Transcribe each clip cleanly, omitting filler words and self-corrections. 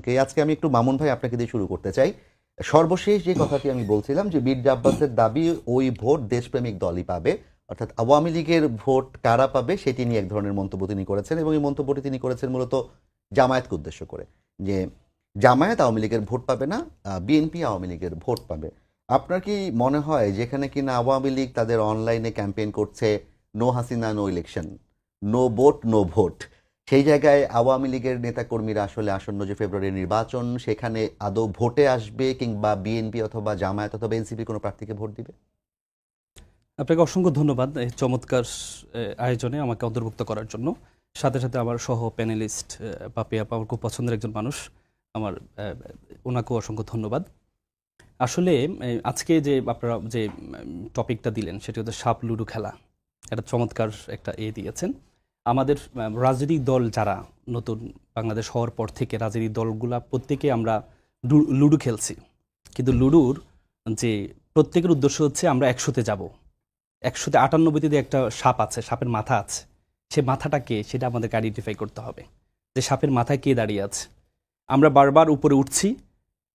দুজনকে। আজকে আমি একটু মামুন ভাই আপনাকে দিয়ে শুরু করতে চাই। সর্বশেষ যে কথাটি আমি বলছিলাম যে মির্জা আব্বাসের দাবি ওই ভোট দেশপ্রেমিক দলই পাবে, অর্থাৎ আওয়ামী লীগের ভোট কারা পাবে সেটি নিয়ে এক ধরনের মন্তব্য তিনি করেছেন, এবং এই মন্তব্যটি তিনি করেছেন মূলত জামায়াতকে উদ্দেশ্য করে, যে জামায়াত আওয়ামী লীগের ভোট পাবে না, বিএনপি আওয়ামী লীগের ভোট পাবে। আপনার কি মনে হয় যেখানে কিনা আওয়ামী লীগ তাদের অনলাইনে ক্যাম্পেইন করছে no Hasina no election, no vote no vote, সেই জায়গায় আওয়ামী লীগের নেতাকর্মীরা আসলে আসন্ন যে ফেব্রুয়ারি নির্বাচন সেখানে আদৌ ভোটে আসবে, কিংবা বিএনপি অথবা জামায়াত অথবা এনসিপি কোনো প্রার্থীকে ভোট দিবে? আপনাকে অসংখ্য ধন্যবাদ এই চমৎকার আয়োজনে আমাকে অন্তর্ভুক্ত করার জন্য। সাথে সাথে আমার সহ প্যানেলিস্ট পাপিয়া আপা আমার খুব পছন্দের একজন মানুষ, আমার ওনাকেও অসংখ্য ধন্যবাদ। আসলে আজকে যে আপনারা যে টপিকটা দিলেন সেটি হচ্ছে সাপ লুডো খেলা, একটা চমৎকার একটা দিয়েছেন। আমাদের রাজনৈতিক দল যারা নতুন বাংলাদেশ হওয়ার পর থেকে রাজনৈতিক দলগুলা প্রত্যেকে আমরা লুডো খেলছি, কিন্তু লুডোর যে প্রত্যেকের উদ্দেশ্য হচ্ছে আমরা 100-তে যাব। 198তে একটা সাপ আছে, সাপের মাথা আছে, সে মাথাটা কে সেটা আমাদেরকে আইডেন্টিফাই করতে হবে, যে সাপের মাথায় কে দাঁড়িয়ে আছে। আমরা বারবার উপরে উঠছি,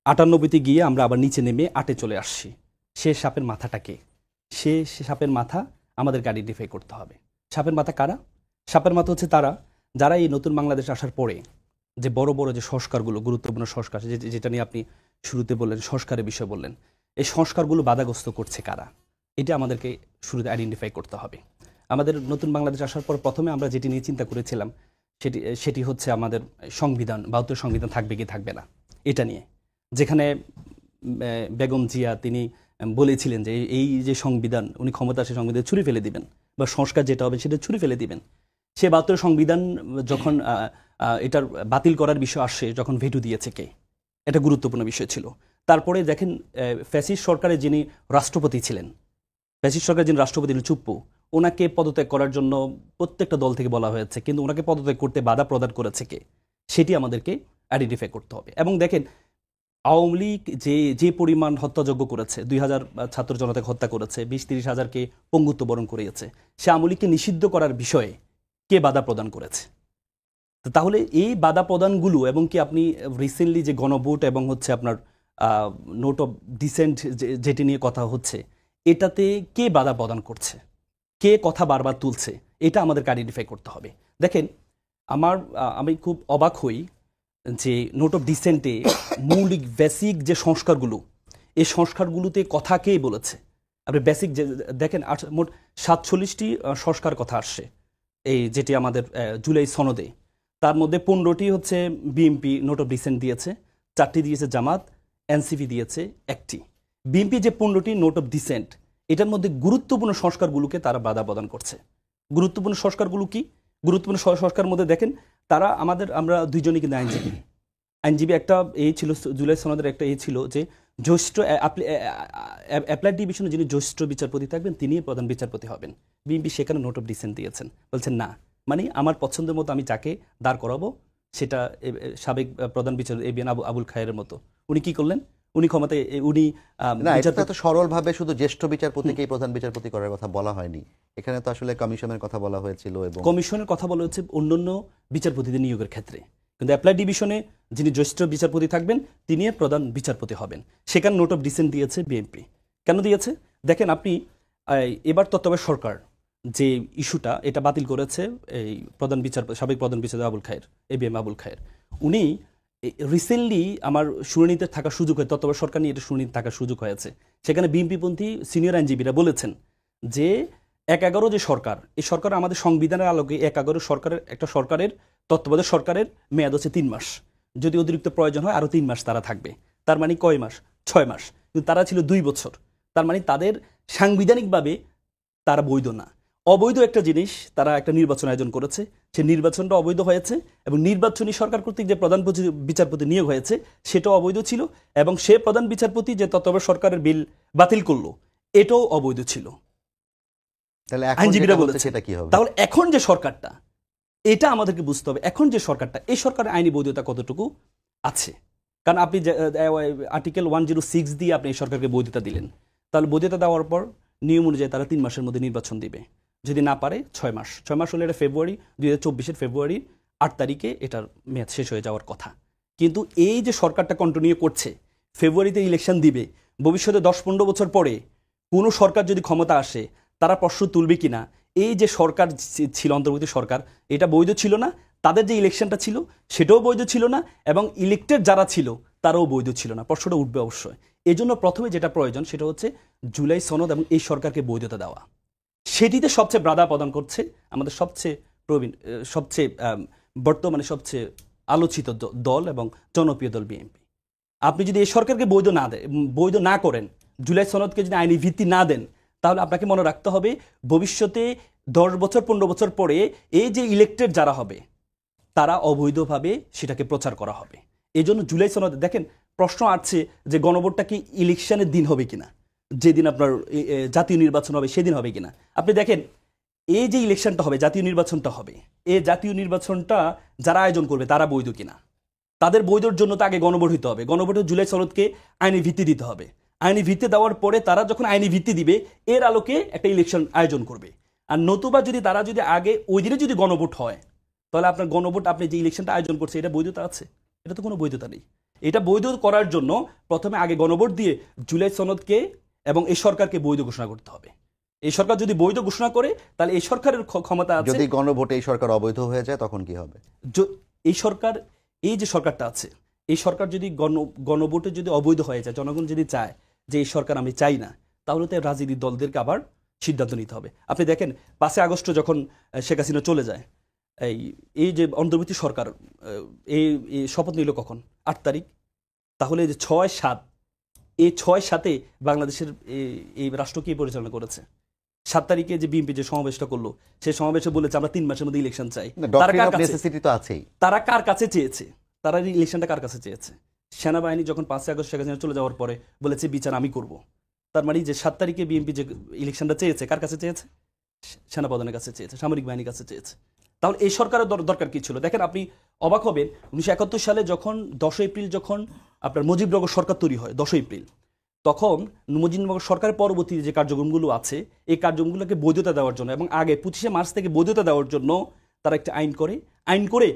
98তে গিয়ে আমরা আবার নিচে নেমে 8-এ চলে আসছি। সে সাপের মাথাটা কে, সে সাপের মাথা আমাদেরকে আইডেন্টিফাই করতে হবে। সাপের মাথা কারা? সাপের মাথা হচ্ছে তারা যারা এই নতুন বাংলাদেশ আসার পরে যে বড় বড় যে সংস্কারগুলো, গুরুত্বপূর্ণ সংস্কার যেটা নিয়ে আপনি শুরুতে বললেন, সংস্কারের বিষয় বললেন, এই সংস্কারগুলো বাধাগ্রস্ত করছে কারা, এটা আমাদেরকে শুরুতে আইডেন্টিফাই করতে হবে। আমাদের নতুন বাংলাদেশ আসার পর প্রথমে আমরা যেটি নিয়ে চিন্তা করেছিলাম সেটি হচ্ছে আমাদের সংবিধান, 72 সংবিধান থাকবে কি থাকবে না, এটা নিয়ে। যেখানে বেগম জিয়া তিনি বলেছিলেন যে এই যে সংবিধান, উনি ক্ষমতা আসে সংবিধান ছুঁড়ে ফেলে দিবেন, বা সংস্কার যেটা হবে সেটা ছুঁড়ে ফেলে দিবেন। সে 72 সংবিধান যখন এটার বাতিল করার বিষয় আসে, যখন ভেটু দিয়েছে কে, এটা গুরুত্বপূর্ণ বিষয় ছিল। তারপরে দেখেন ফ্যাসিস্ট সরকারের যিনি রাষ্ট্রপতি ছিলেন, ফ্যাসিস্ট সরকারের যিনি রাষ্ট্রপতি চুপ্পু, ওনাকে পদত্যাগ করার জন্য প্রত্যেকটা দল থেকে বলা হয়েছে, কিন্তু ওনাকে পদত্যাগ করতে বাধা প্রদান করেছে কে, সেটি আমাদেরকে আইডেন্টিফাই করতে হবে। এবং দেখেন আওয়ামী লীগ যে পরিমাণ হত্যাযজ্ঞ করেছে, 2000 ছাত্র জনতাকে হত্যা করেছে, 20-30 হাজারকে পঙ্গুত্ব বরণ করিয়েছে, সে আওয়ামী লীগকে নিষিদ্ধ করার বিষয়ে কে বাধা প্রদান করেছে? তাহলে এই বাধা প্রদানগুলো, এবং কি আপনি রিসেন্টলি যে গণভোট এবং হচ্ছে আপনার নোট অফ ডিসেন্ট যেটি নিয়ে কথা হচ্ছে, এটাতে কে বাধা প্রদান করছে, কে কথা বারবার তুলছে, এটা আমাদেরকে আইডেন্টিফাই করতে হবে। দেখেন আমি খুব অবাক হই যে নোট অফ ডিসেন্টে মৌলিক বেসিক যে সংস্কারগুলো, এই সংস্কারগুলোতে কথা কে বলেছে? আপনি বেসিক যে দেখেন, মোট 47টি সংস্কার কথা আসছে এই যেটি আমাদের জুলাই সনদে। তার মধ্যে 15টি হচ্ছে বিএনপি নোট অফ ডিসেন্ট দিয়েছে, 4টি দিয়েছে জামাত, এনসিপি দিয়েছে 1টি। বিএনপি যে 15টি নোট অফ ডিসেন্ট, এটার মধ্যে গুরুত্বপূর্ণ সংস্কারগুলোকে তারা বাধা প্রদান করছে। গুরুত্বপূর্ণ সংস্কারগুলো কি? গুরুত্বপূর্ণ সংস্কার মধ্যে দেখেন, তারা আমরা দুইজনই কিন্তু আইনজীবী একটা ছিল, জুলাই সনদের একটা ছিল যে জ্যেষ্ঠ অ্যাপ্লাইড ডিভিশনে যিনি জ্যেষ্ঠ বিচারপতি থাকবেন তিনি প্রধান বিচারপতি হবেন। বিএনপি সেখানে নোট অফ ডিসেন্ট দিয়েছেন, বলছেন না, মানে আমার পছন্দের মতো আমি যাকে দাঁড় করাবো সেটা সাবেক প্রধান বিচারপতি এবিএন আবুল খায়েরের মতো। উনি কি করলেন? উনি ক্ষমতায় সরলভাবে শুধু জ্যেষ্ঠ বিচারপতিকেই প্রধান বিচারপতি করার কথা বলা হয়নি, এখানে তো আসলে কমিশনের কথা বলা হয়েছিল, এবং কমিশনের কথা বলা হচ্ছে অন্যান্য বিচারপতিদের নিয়োগের ক্ষেত্রে। কিন্তু অ্যাপ্লাই ডিভিশনে যিনি জ্যেষ্ঠ বিচারপতি থাকবেন তিনি প্রধান বিচারপতি হবেন। সেখানে নোট অফ ডিসেন্ট দিয়েছে বিএনপি। কেন দিয়েছে? দেখেন আপনি এবার তত্ত্বাবধায়ক সরকার যে ইস্যুটা, এটা বাতিল করেছে এই সাবেক প্রধান বিচারপতি আবুল খায়ের, এবিএম আবুল খায়ের। উনি রিসেন্টলি আমার শুনানিতে থাকার সুযোগ হয়, তত্ত্বাবধায়ক সরকার নিয়ে এটা শুনানিতে থাকার সুযোগ হয়েছে। সেখানে বিএনপিপন্থী সিনিয়র আইনজীবীরা বলেছেন যে 1/11 যে সরকার, এই সরকার আমাদের সংবিধানের আলোকে 1/11 সরকারের একটা সরকারের তত্ত্বাবধায়ক সরকারের মেয়াদ হচ্ছে 3 মাস, যদি অতিরিক্ত প্রয়োজন হয় আরও 3 মাস তারা থাকবে। তার মানে কয় মাস? 6 মাস। কিন্তু তারা ছিল 2 বছর। তার মানে তাদের সাংবিধানিকভাবে তারা বৈধ না। অবৈধ একটা জিনিস, তারা একটা নির্বাচন আয়োজন করেছে, সে নির্বাচনটা অবৈধ হয়েছে, এবং নির্বাচনী সরকার কর্তৃক যে প্রধান বিচারপতি নিয়োগ হয়েছে সেটাও অবৈধ ছিল, এবং সে প্রধান বিচারপতি যে তত্ত্বাবধায়ক সরকারের বিল বাতিল করলো এটাও অবৈধ ছিল। আইনজীবীরা বলেছে সেটা কি হবে? তাহলে এখন যে সরকারটা, এটা আমাদেরকে বুঝতে হবে, এখন যে সরকারটা, এই সরকারের আইনি বৈধতা কতটুকু আছে। কারণ আপনি আর্টিকেল 106 দিয়ে আপনি এই সরকারকে বৈধতা দিলেন, তাহলে বৈধতা দেওয়ার পর নিয়ম অনুযায়ী তারা 3 মাসের মধ্যে নির্বাচন দিবে, যদি না পারে 6 মাস। 6 মাস হলে এটা ফেব্রুয়ারি 2024 ফেব্রুয়ারি 8 তারিখে এটার মেয়াদ শেষ হয়ে যাওয়ার কথা। কিন্তু এই যে সরকারটা কন্টিনিউ করছে, ফেব্রুয়ারিতে ইলেকশন দিবে, ভবিষ্যতে 10-15 বছর পরে কোনো সরকার যদি ক্ষমতা আসে তারা প্রশ্ন তুলবে কিনা এই যে সরকার ছিল, অন্তর্বর্তী সরকার, এটা বৈধ ছিল না, তাদের যে ইলেকশনটা ছিল সেটাও বৈধ ছিল না, এবং ইলেক্টেড যারা ছিল তারাও বৈধ ছিল না। প্রশ্নটা উঠবে অবশ্যই। এই জন্য প্রথমে যেটা প্রয়োজন সেটা হচ্ছে জুলাই সনদ এবং এই সরকারকে বৈধতা দেওয়া। সেটিতে সবচেয়ে বাধা প্রদান করছে আমাদের সবচেয়ে সবচেয়ে বর্তমানে সবচেয়ে আলোচিত দল এবং জনপ্রিয় দল বিএনপি। আপনি যদি এই সরকারকে বৈধ না করেন, জুলাই সনদকে যদি আইনি ভিত্তি না দেন, তাহলে আপনাকে মনে রাখতে হবে ভবিষ্যতে 10 বছর 15 বছর পরে এই যে ইলেক্টেড যারা হবে তারা অবৈধভাবে সেটাকে প্রচার করা হবে। এই জন্য জুলাই সনদে দেখেন প্রশ্ন আসছে যে গণভোটটা কি ইলেকশনের দিন হবে কিনা, যেদিন আপনার জাতীয় নির্বাচন হবে সেদিন হবে কিনা। আপনি দেখেন এই যে ইলেকশনটা হবে, জাতীয় নির্বাচনটা হবে, এই জাতীয় নির্বাচনটা যারা আয়োজন করবে তারা বৈধ কিনা, তাদের বৈধর জন্য তো আগে গণভোট হতে হবে। গণভোটে জুলাই সনদকে আইনি ভিত্তি দিতে হবে। আইনি ভিত্তি দেওয়ার পরে তারা যখন আইনি ভিত্তি দিবে এর আলোকে একটা ইলেকশন আয়োজন করবে। আর নতুবা যদি তারা যদি আগে ওই দিনে যদি গণভোট হয়, তাহলে আপনার গণভোট, আপনি যে ইলেকশনটা আয়োজন করছে এটা বৈধতা আছে? এটা তো কোনো বৈধতা নেই। এটা বৈধ করার জন্য প্রথমে আগে গণভোট দিয়ে জুলাই সনদকে এবং এই সরকারকে বৈধ ঘোষণা করতে হবে। এই সরকার যদি বৈধ ঘোষণা করে তাহলে এই সরকারের ক্ষমতা আছে। যদি গণভোটে এই সরকার অবৈধ হয়ে যায় তখন কি হবে? এই সরকার, এই যে সরকারটা আছে, এই সরকার যদি গণভোটে যদি অবৈধ হয়ে যায়, জনগণ যদি চায় যে এই সরকার আমি চাই না, তাহলে তো রাজনীতির দলদেরকে আবার সিদ্ধান্ত নিতে হবে। আপনি দেখেন 5 আগস্ট যখন শেখ হাসিনা চলে যায়, এই যে অন্তর্বর্তী সরকার এই শপথ নিল কখন? 8 তারিখ। তাহলে যে 6-7, এই 6-7-এ বাংলাদেশের এই রাষ্ট্র কি পরিচালনা করেছে? 7 তারিখে যে বিএনপি যে সমাবেশটা করলো, সেই সমাবেশে বলেছে আমরা 3 মাসের মধ্যে ইলেকশন চাই। তারা কার কাছে চেয়েছে? তারা ইলেকশনটা কার কাছে চেয়েছে? সেনাবাহিনী যখন 5 আগস্ট শেখ হাসিনা চলে যাওয়ার পরে বলেছে বিচার আমি করব। তার মানে যে 7 তারিখে বিএনপি যে ইলেকশনটা চেয়েছে কার কাছে চেয়েছে? সেনাপ্রধানের কাছে চেয়েছে, সামরিক বাহিনীর কাছে চেয়েছে। তাহলে এই সরকারের দরকার কি ছিল? দেখেন আপনি অবাক হবেন, 1971 সালে যখন 10 এপ্রিল যখন আপনার মুজিবনগর সরকার তৈরি হয়, 10 এপ্রিল, তখন মুজিবনগর সরকারের পরবর্তী যে কার্যক্রমগুলো আছে এই কার্যক্রমগুলোকে বৈধতা দেওয়ার জন্য এবং আগে 25শে মার্চ থেকে বৈধতা দেওয়ার জন্য তারা একটা আইন করে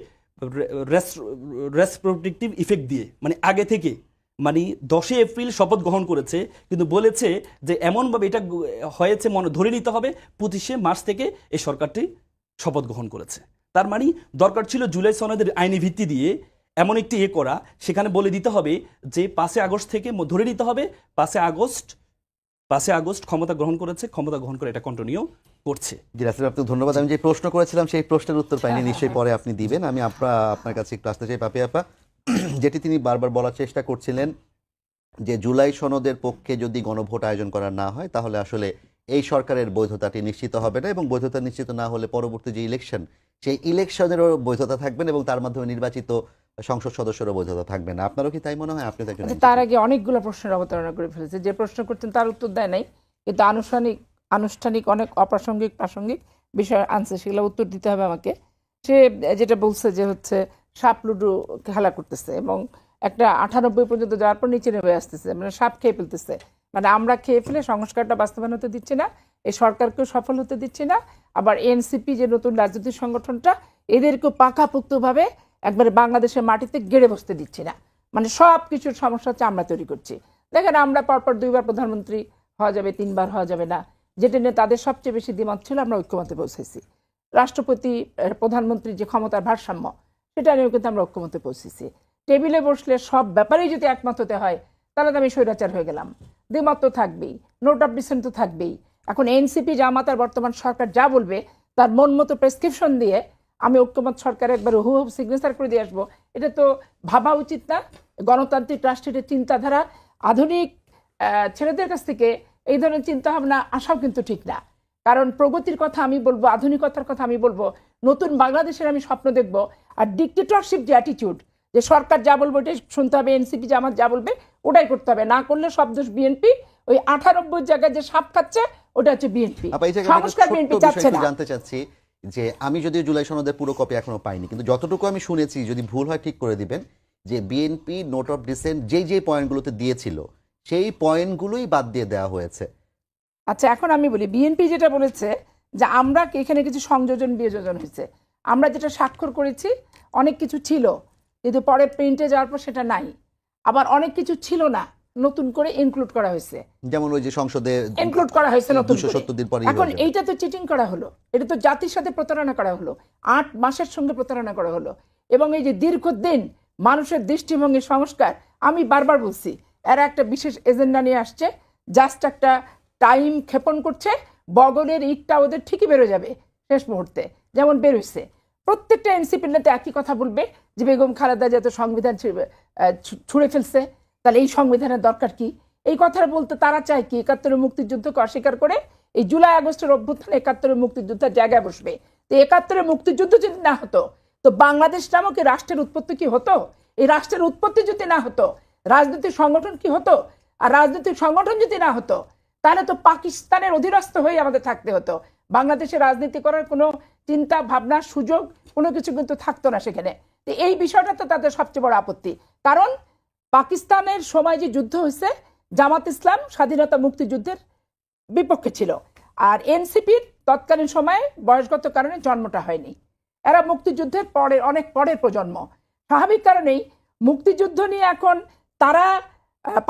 রেস্ট্রিকটিভ ইফেক্ট দিয়ে, মানে আগে থেকে, মানে 10 এপ্রিল শপথ গ্রহণ করেছে, কিন্তু বলেছে যে এমনভাবে এটা হয়েছে মনে ধরে নিতে হবে 25শে মার্চ থেকে এই সরকারটি শপথ গ্রহণ করেছে। তার মানে দরকার ছিল জুলাই সনদের আইনি ভিত্তি দিয়ে এমন একটি করা, সেখানে বলে দিতে হবে যে 5 আগস্ট থেকে ধরে নিতে হবে 5 আগস্ট ক্ষমতা গ্রহণ করেছে, ক্ষমতা গ্রহণ করে এটা কন্টিনিউ করছে। জি রাসেল, আপনাকে ধন্যবাদ। আমি যে প্রশ্ন করেছিলাম সেই প্রশ্নের উত্তর পাইনি, নিশ্চয়ই পরে আপনি দিবেন। আমি আপনার কাছে একটু আসতে চাই পাপিয়া আপা, যেটি তিনি বারবার বলার চেষ্টা করছিলেন যে জুলাই সনদের পক্ষে যদি গণভোট আয়োজন করা না হয় তাহলে আসলে এই সরকারের বৈধতাটি নিশ্চিত হবে না, এবং বৈধতা নিশ্চিত না হলে পরবর্তী যে ইলেকশন, সেই ইলেকশনেরও বৈধতা থাকবে না এবং তার মাধ্যমে নির্বাচিত সংসদ সদস্যেরও বৈধতা থাকবে না। আপনারও কি তাই মনে হয়? আপনি তার আগে অনেকগুলো প্রশ্নের অবতারণা করে ফেলেছে। যে প্রশ্ন করতেন তার উত্তর দেয় নাই, কিন্তু আনুষ্ঠানিক অনেক অপ্রাসঙ্গিক প্রাসঙ্গিক বিষয় আনছে, সেগুলো উত্তর দিতে হবে আমাকে। সে যেটা বলছে যে হচ্ছে সাপ লুডু খেলা করতেছে এবং একটা 98 পর্যন্ত যাওয়ার পর নিচে নেমে আসতেছে, মানে সাপ খেয়ে ফেলতেছে। মানে আমরা খেয়ে ফেলে সংস্কারটা বাস্তবায়ন হতে দিচ্ছি না, এই সরকারকেও সফল হতে দিচ্ছি না, আবার এনসিপি যে নতুন রাজনৈতিক সংগঠনটা এদেরকেও পাকাপোক্তভাবে একবারে বাংলাদেশের মাটিতে গেড়ে বসতে দিচ্ছি না। মানে সব কিছুর সমস্যা হচ্ছে আমরা তৈরি করছি। দেখেন আমরা পরপর 2 বার প্রধানমন্ত্রী হওয়া যাবে, 3 বার হওয়া যাবে না, যেটা নিয়ে তাদের সবচেয়ে বেশি দ্বিমত ছিল আমরা ঐক্যমতে পৌঁছেছি। রাষ্ট্রপতি প্রধানমন্ত্রীর যে ক্ষমতার ভারসাম্য সেটা নিয়েও কিন্তু আমরা ঐক্যমতে পৌঁছেছি। টেবিলে বসলে সব ব্যাপারেই যদি একমত হতে হয় তাহলে তো আমি স্বৈরাচার হয়ে গেলাম। দ্বিমত তো থাকবেই, নোট অফ ডিসেন্ট তো থাকবেই। এখন এনসিপি জামাত আর বর্তমান সরকার যা বলবে তার মন মতো প্রেসক্রিপশন দিয়ে আমি ঐক্যমত সরকার একবার হুবহু সিগনেচার করে দিয়ে আসবো, এটা তো ভাবা উচিত না। গণতান্ত্রিক রাষ্ট্রের চিন্তাধারা আধুনিক ছেলেদের কাছ থেকে এই ধরনের চিন্তা ভাবনা আসাও কিন্তু ঠিক না। কারণ প্রগতির কথা আমি বলবো, আধুনিকতার কথা আমি বলবো, নতুন বাংলাদেশের আমি স্বপ্ন দেখবো। আর ডিক্টেটরশিপ যে অ্যাটিটিউড, যে সরকার যা বলবো ওটাই শুনতে হবে, এনসিপি জামাত যা বলবে ওটাই করতে হবে, না করলে সব দোষ বিএনপি। ওই 98 জায়গায় যে সাপ খাচ্ছে ওটা হচ্ছে বিএনপি, সংস্কার বিএনপি চাচ্ছে না। জানতে চাচ্ছি যে আমি যদিও জুলাই সনদের পুরো কপি এখনো পাইনি, কিন্তু যতটুকু আমি শুনেছি, যদি ভুল হয় ঠিক করে দিবেন, যে বিএনপি নোট অফ ডিসেন্ট যেই পয়েন্টগুলোতে দিয়েছিল সেই পয়েন্টগুলোই বাদ দিয়ে দেওয়া হয়েছে। আচ্ছা এখন আমি বলি, বিএনপি যেটা বলেছে যে আমরা এখানে কিছু সংযোজন বিয়োজন হয়েছে, আমরা যেটা স্বাক্ষর করেছি অনেক কিছু ছিল, কিন্তু পরে প্রিন্টে যাওয়ার পর সেটা নাই। আবার অনেক কিছু ছিল না, নতুন করে ইনক্লুড করা হয়েছে, যেমন ওই যে সংসদে ইনক্লুড করা হয়েছে নতুন করে। 270 দিন পরে এখন এইটা তো চিটিং করা হলো, এটা তো জাতির সাথে প্রতারণা করা হলো, 8 মাসের সঙ্গে প্রতারণা করা হলো। এবং এই যে দীর্ঘদিন মানুষের দৃষ্টিভঙ্গি সংস্কার, আমি বারবার বলছি এরা একটা বিশেষ এজেন্ডা নিয়ে আসছে, জাস্ট একটা টাইম ক্ষেপণ করছে, বগলের ইটটা ওদের ঠিকই বেরো যাবে শেষ মুহূর্তে, যেমন বেরোইছে। প্রত্যেকটা এনসিপির নেতা একই কথা বলবে যে বেগম খালেদা যত সংবিধান ছুঁড়ে ফেলছে, তাহলে এই সংবিধানের দরকার কি? এই কথাটা বলতে তারা চায় কি 71 মুক্তিযুদ্ধকে অস্বীকার করে এই জুলাই আগস্টের অভ্যুত্থানে 71 মুক্তিযুদ্ধের জায়গায় বসবে। তো 71 মুক্তিযুদ্ধ যদি না হতো তো বাংলাদেশ নামক এই রাষ্ট্রের উৎপত্তি কি হতো? এই রাষ্ট্রের উৎপত্তি যদি না হতো রাজনৈতিক সংগঠন কি হতো? আর রাজনৈতিক সংগঠন যদি না হতো তাহলে তো পাকিস্তানের অধীনস্থ হয়ে আমাদের থাকতে হতো। বাংলাদেশে রাজনীতি করার কোনো চিন্তা ভাবনা সুযোগ কোনো কিছু কিন্তু থাকতো না সেখানে। তো এই বিষয়টা তো তাদের সবচেয়ে বড় আপত্তি, কারণ পাকিস্তানের সময় যে যুদ্ধ হয়েছে জামাত ইসলাম স্বাধীনতা মুক্তিযুদ্ধের বিপক্ষে ছিল, আর এনসিপির তৎকালীন সময়ে বয়সগত কারণে জন্মটা হয়নি, এরা মুক্তিযুদ্ধের পরের অনেক পরের প্রজন্ম। স্বাভাবিক কারণেই মুক্তিযুদ্ধ নিয়ে এখন তারা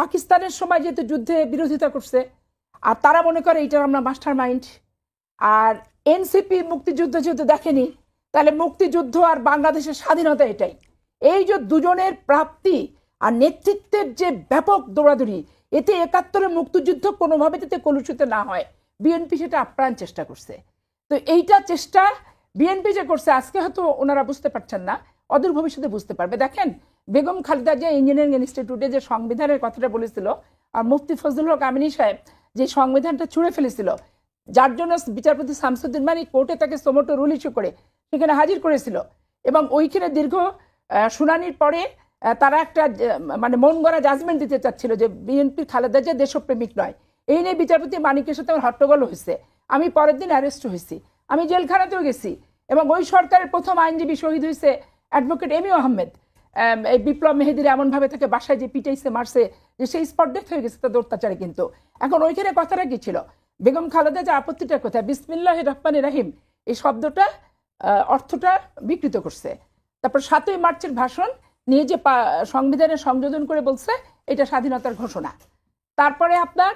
পাকিস্তানের সময় যেহেতু যুদ্ধে বিরোধিতা করছে আর তারা মনে করে এইটার আমরা মাস্টার মাইন্ড, আর এনসিপি মুক্তিযুদ্ধ যেহেতু দেখেনি তাহলে মুক্তিযুদ্ধ আর বাংলাদেশের স্বাধীনতা এটাই। এই যে দুজনের প্রাপ্তি আর নেতৃত্বের যে ব্যাপক দৌড়াদৌড়ি, এতে 71 মুক্তিযুদ্ধ কোনোভাবে যাতে কলুষিত না হয় বিএনপি সেটা আপ্রাণ চেষ্টা করছে। তো এইটা চেষ্টা বিএনপি যে করছে আজকে হয়তো ওনারা বুঝতে পারছেন না, অদূর ভবিষ্যতে বুঝতে পারবে। দেখেন বেগম খালেদা জিয়া ইঞ্জিনিয়ারিং ইনস্টিটিউটে যে সংবিধানের কথাটা বলেছিল, আর মুফতি ফজলুল হক আমিনী সাহেব যে সংবিধানটা ছুঁড়ে ফেলেছিল, যার জন্য বিচারপতি শামসুদ্দিন মানিক কোর্টে তাকে সোমোটো রুল ইস্যু করে সেখানে হাজির করেছিল, এবং ওইখানে দীর্ঘ শুনানির পরে তারা একটা মানে মন গড়া জাজমেন্ট দিতে চাচ্ছিল যে বিএনপি খালেদা জিয়া দেশপ্রেমিক নয়। এই নিয়ে বিচারপতি মানিকের সাথে আমার হট্টগোল হয়েছে, আমি পরের দিন অ্যারেস্ট হয়েছি, আমি জেলখানাতেও গেছি, এবং ওই সরকারের প্রথম আইনজীবী শহীদ হয়েছে অ্যাডভোকেট এমিও আহমেদ। এই বিপ্লব মেহেদির এমনভাবে তাকে বাসায় যে পিটাইছে মারছে যে সেই স্পট ডেথ হয়ে গেছে তাদের অত্যাচারে। কিন্তু এখন ওইখানে কথাটা কি ছিল, বেগম খালেদা যে আপত্তিটা কোথায়, বিসমিল্লাহির রহমানির রহিম এই শব্দটা অর্থটা বিকৃত করছে। তারপর 7ই মার্চের ভাষণ নিয়ে যে সংবিধানে সংযোজন করে বলছে এটা স্বাধীনতার ঘোষণা। তারপরে আপনার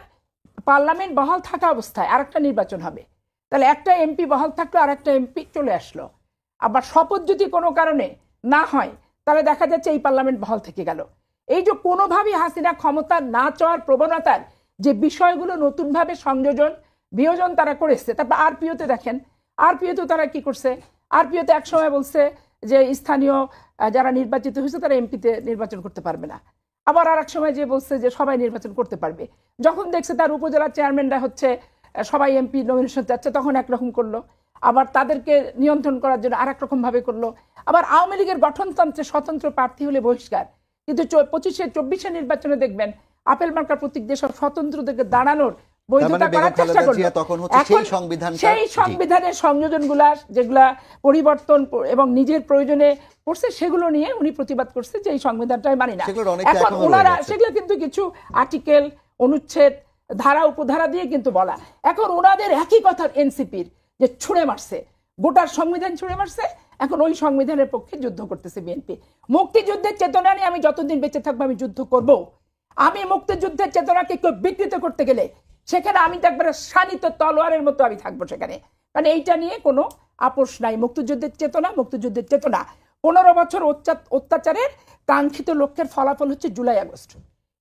পার্লামেন্ট বহাল থাকা অবস্থায় আরেকটা নির্বাচন হবে, তাহলে একটা এমপি বহাল থাকলো আর একটা এমপি চলে আসলো। আবার শপথ যদি কোনো কারণে না হয় তাহলে দেখা যাচ্ছে এই পার্লামেন্ট বহাল থেকে গেল। এই যে কোনোভাবেই হাসিনা ক্ষমতা না চাওয়ার প্রবণতার যে বিষয়গুলো নতুনভাবে সংযোজন বিয়োজন তারা করেছে। তারপর আরপিওতে দেখেন, আরপিওতে তারা কি করছে, আরপিওতে একসময় বলছে যে স্থানীয় যারা নির্বাচিত হয়েছে তারা এমপিতে নির্বাচন করতে পারবে না, আবার আর এক সময় যে বলছে যে সবাই নির্বাচন করতে পারবে। যখন দেখছে তার উপজেলা চেয়ারম্যানরা হচ্ছে সবাই এমপি নমিনেশন চাচ্ছে তখন একরকম করলো, আবার তাদেরকে নিয়ন্ত্রণ করার জন্য আর এক রকম ভাবে করলো। আবার আওয়ামী লীগের গঠনতন্ত্রে স্বতন্ত্র প্রার্থী হলে বহিষ্কার, কিন্তু 25-24 নির্বাচনে দেখবেন আপেল মার্কার প্রতীক দিয়ে সব স্বতন্ত্রদেরকে দাঁড়ানোর বৈধতা করার চেষ্টা করলো। সেই সংবিধানের সংযোজনগুলা যেগুলা পরিবর্তন এবং নিজের প্রয়োজনে করছে সেগুলো নিয়ে উনি প্রতিবাদ করছে যে এই সংবিধানটাই মানি না। এখন ওনারা সেগুলো কিন্তু কিছু আর্টিকেল অনুচ্ছেদ ধারা উপধারা দিয়ে কিন্তু বলা, এখন ওনাদের একই কথা এনসিপির যে ছুঁড়ে মারছে গোটার সংবিধান ছুঁড়ে মারছে, এখন ওই সংবিধানের পক্ষে যুদ্ধ করতেছে বিএনপি। মুক্তিযুদ্ধের চেতনা নিয়ে আমি যতদিন বেঁচে থাকবো আমি যুদ্ধ করব। আমি মুক্তিযুদ্ধের চেতনাকে কেউ বিকৃত করতে গেলে সেখানে আমি তো একবারে শানিত তলোয়ারের মতো আমি থাকবো সেখানে, মানে এইটা নিয়ে কোনো আপোষ নাই। মুক্তিযুদ্ধের চেতনা, মুক্তিযুদ্ধের চেতনা 15 বছর অত্যাচারের কাঙ্ক্ষিত লক্ষ্যের ফলাফল হচ্ছে জুলাই আগস্ট।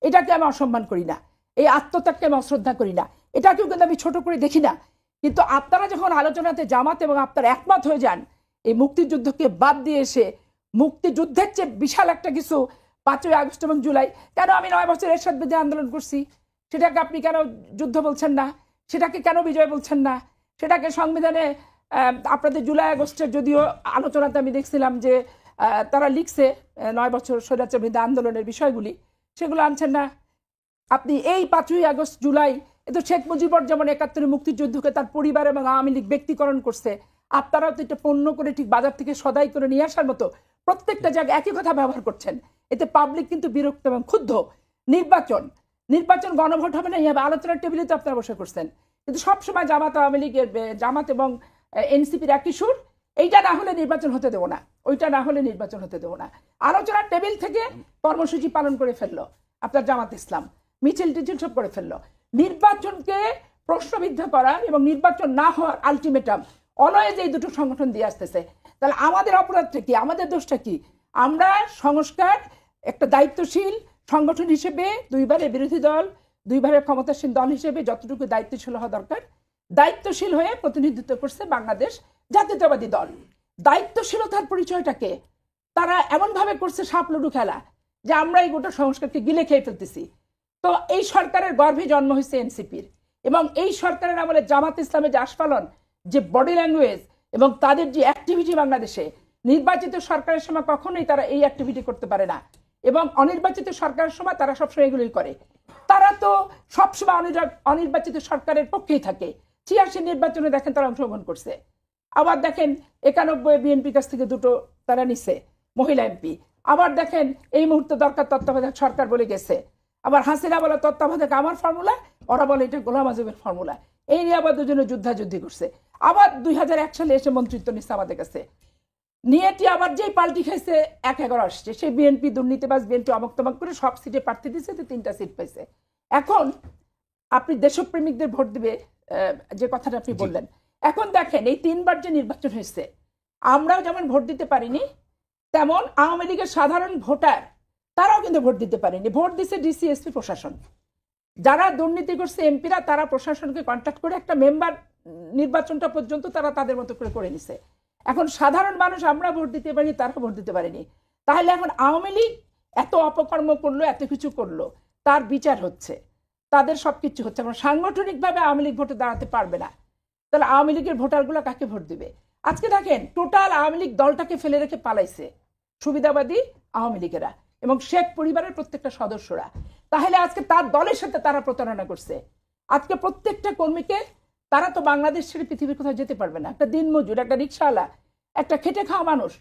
এটাকে আমি অসম্মান করি না, এই আত্মত্যাগকে আমি অশ্রদ্ধা করি না, এটাকেও কিন্তু আমি ছোট করে দেখি না। কিন্তু আপনারা যখন আলোচনাতে জামাত এবং আপনারা একমত হয়ে যান এই মুক্তিযুদ্ধকে বাদ দিয়ে এসে মুক্তিযুদ্ধের চেয়ে বিশাল একটা কিছু 5ই আগস্ট এবং জুলাই, কেন আমি 9 বছর এরশাদ বিরোধী আন্দোলন করছি সেটাকে আপনি কেন যুদ্ধ বলছেন না, সেটাকে কেন বিজয় বলছেন না, সেটাকে সংবিধানে আপনাদের জুলাই আগস্টের যদিও আলোচনাতে আমি দেখছিলাম যে তারা লিখছে 9 বছর স্বৈরাচার বিরোধী আন্দোলনের বিষয়গুলি, সেগুলো আনছেন না আপনি। এই 5ই আগস্ট জুলাই এ তো শেখ মুজিবর যেমন 71 মুক্তিযুদ্ধকে তার পরিবার এবং আওয়ামী লীগ ব্যক্তিকরণ করছে, আপনারাও তো এটা পণ্য করে ঠিক বাজার থেকে সদাই করে নিয়ে আসার মতো প্রত্যেকটা জায়গায় একই কথা ব্যবহার করছেন। এতে পাবলিক কিন্তু বিরক্ত এবং ক্ষুব্ধ। নির্বাচন গণভোট হবে না, এই আলোচনার টেবিলে তো আপনারা বসে করছেন, কিন্তু সবসময় জামাত আওয়ামী লীগের জামাত এবং এনসিপির একই সুর এইটা না হলে নির্বাচন হতে দেবো না, ওইটা না হলে নির্বাচন হতে দেবো না। আলোচনার টেবিল থেকে কর্মসূচি পালন করে ফেললো আপনার জামাত ইসলাম, মিছিল টিছিল সব করে ফেললো। নির্বাচনকে প্রশ্নবিদ্ধ করার এবং নির্বাচন না হওয়ার আলটিমেটাম অলওয়েজ এই দুটো সংগঠন দিয়ে আসতেছে। তাহলে আমাদের অপরাধটা কি, আমাদের দোষটা কি? আমরা সংস্কার একটা দায়িত্বশীল সংগঠন হিসেবে, দুইবারের বিরোধী দল, দুইবারের ক্ষমতাসীন দল হিসেবে যতটুকু দায়িত্বশীল হওয়া দরকার, দায়িত্বশীল হয়ে প্রতিনিধিত্ব করছে বাংলাদেশ জাতীয়তাবাদী দল। দায়িত্বশীলতার পরিচয়টাকে তারা এমনভাবে করছে সাপ লুডু খেলা, যে আমরা এই গোটা সংস্কারকে গিলে খেয়ে ফেলতেছি। তো এই সরকারের গর্ভে জন্ম হয়েছে এনসিপির, এবং এই সরকারের আমলে জামাত ইসলামের যে আস্ফালন, যে বডি ল্যাঙ্গুয়েজ এবং তাদের যে অ্যাক্টিভিটি, বাংলাদেশে নির্বাচিত সরকারের সময় কখনোই তারা এই অ্যাক্টিভিটি করতে পারে না, এবং অনির্বাচিত সরকারের সময় তারা সবসময় এগুলোই করে। তারা তো সবসময় অনির্বাচিত সরকারের পক্ষেই থাকে। ৮৬ নির্বাচনে দেখেন তারা অংশগ্রহণ করছে, আবার দেখেন ৯১ বিএনপির কাছ থেকে দুটো তারা নিছে মহিলা এমপি, আবার দেখেন এই মুহূর্তে দরকার তত্ত্বাবধায়ক সরকার বলে গেছে, আবার হাসিনা বলে তত্ত্বাবধায়ক আমার ফর্মুলা, ওরা বলে এটা গোলাম আজমের ফর্মুলা। এই নিয়ে আবার দুজনে যুদ্ধাযুদ্ধি করছে। আবার ২০০১ সালে এসে মন্ত্রিত্ব নিচ্ছে আমাদের কাছে, নিয়েটি আবার যেই পাল্টি খাইছে ১-১১ আসছে, সেই বিএনপি দুর্নীতিবাজ, বিএনপি অমক তমক করে সব সিটে প্রার্থী দিচ্ছে, ৩টা সিট পাইছে। এখন আপনি দেশপ্রেমিকদের ভোট দিবে যে কথাটা আপনি বললেন, এখন দেখেন এই ৩বার যে নির্বাচন হয়েছে, আমরাও যেমন ভোট দিতে পারিনি, তেমন আওয়ামী লীগের সাধারণ ভোটার তারাও কিন্তু ভোট দিতে পারেনি। ভোট দিচ্ছে ডিসি, এসপি, প্রশাসন। যারা দুর্নীতি করছে এমপিরা, তারা প্রশাসনকে কন্ট্যাক্ট করে একটা মেম্বার নির্বাচনটা পর্যন্ত তারা তাদের মতো করে নিছে। এখন সাধারণ মানুষ আমরা ভোট দিতে পারি, তারা ভোট দিতে পারেনি। তাহলে এখন আওয়ামী লীগ এত অপকর্ম করলো, এত কিছু করলো, তার বিচার হচ্ছে, তাদের সবকিছু হচ্ছে। এখন সাংগঠনিকভাবে আওয়ামী লীগ ভোটে দাঁড়াতে পারবে না, তাহলে আওয়ামী লীগের ভোটারগুলো কাকে ভোট দিবে? আজকে দেখেন টোটাল আওয়ামী লীগ দলটাকে ফেলে রেখে পালাইছে সুবিধাবাদী আওয়ামী লীগেরা এবং শেখ পরিবারের প্রত্যেকটা সদস্যরা। তাহলে আজকে তার দলের সাথে তারা প্রতারণা করছে। আজকে প্রত্যেকটা কর্মীকে, তারা তো বাংলাদেশ ছেড়ে পৃথিবীর কোথাও যেতে পারবে না। একটা দিনমজুর, একটা রিক্সাওয়ালা, একটা খেটে খাওয়া মানুষ,